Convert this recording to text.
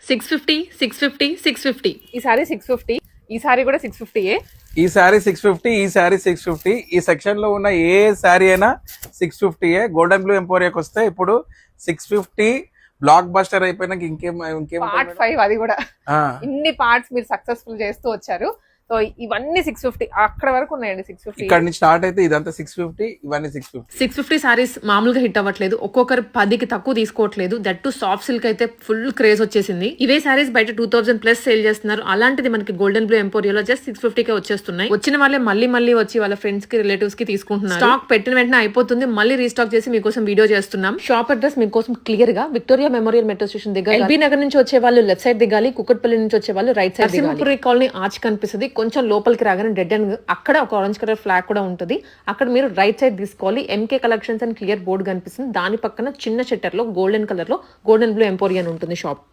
650, 650, 650. ఈ సారీ 650, ఈ సారీ కూడా 650. ఈ శారీ 650, ఈ శారీ 650. ఈ సెక్షన్ లో ఉన్న ఏ శారీ అయినా 650. గోల్డెన్ బ్లూ ఎంపోరియాకి వస్తే ఇప్పుడు 650. బ్లాక్ బస్టర్ అయిపోయినాక ఇంకేం పార్ట్ 5 అది కూడా. ఇన్ని పార్ట్స్ మీరు సక్సెస్ఫుల్ చేస్తూ వచ్చారు. సో ఇవన్నీ 650 అక్కడ వరకు ఉన్నాయండి. 650 ఇక్కడ నుంచి స్టార్ట్ అయితే ఇదంతా 650, ఇవన్నీ 650. 650 సారీస్ మామూలుగా హిట్ అవ్వట్లేదు, ఒక్కొక్కరు 10కి తక్కువ తీసుకోవట్లేదు. దట్ టు సాఫ్ట్ సిల్క్ అయితే ఫుల్ క్రేజ్ వచ్చేసింది. ఇవే సారీస్ బయట 2000 ప్లస్ సేల్ చేస్తున్నారు. అలాంటిది మనకి గోల్డెన్ బ్లూ ఎంపోరియాలో జస్ట్ 650కే వచ్చేస్తున్నాయి. వచ్చిన వాళ్ళే మళ్ళీ వచ్చి వాళ్ళ ఫ్రెండ్స్ కి రిలేటివ్స్ కి తీసుకుంటున్నారు. స్టాక్ పెట్టిన వెంటనే అయిపోతుంది, మళ్ళీ రీస్టాక్ చేసి మీకోసం వీడియో చేస్తున్నాం. షాప్ అడ్రస్ మీకోసం క్లియర్ గా విక్టోరియా మెమోరియల్ మెట్రో స్టేషన్ దగ్గర, ఎల్బీ నగర్ నుంచి వచ్చే వాళ్ళు లెఫ్ట్ సైడ్ దిగాలి, కుకట్పల్లి నుంచి వచ్చే వాళ్ళు రైట్ సైడ్ దిగాలి. కాలనీ ఆర్చ్ కనిపిస్తుంది, కొంచెం లోపలికి రాగానే డెడ్ అండ్ అక్కడ ఒక ఆరెంజ్ కలర్ ఫ్లాగ్ కూడా ఉంటుంది. అక్కడ మీరు రైట్ సైడ్ తీసుకోవాలి. ఎంకే కలెక్షన్స్ అని క్లియర్ బోర్డు కనిపిస్తుంది. దాని పక్కన చిన్న షట్టర్ లో గోల్డెన్ కలర్ లో గోల్డెన్ బ్లూ ఎంపోరియా ఉంటుంది షాప్.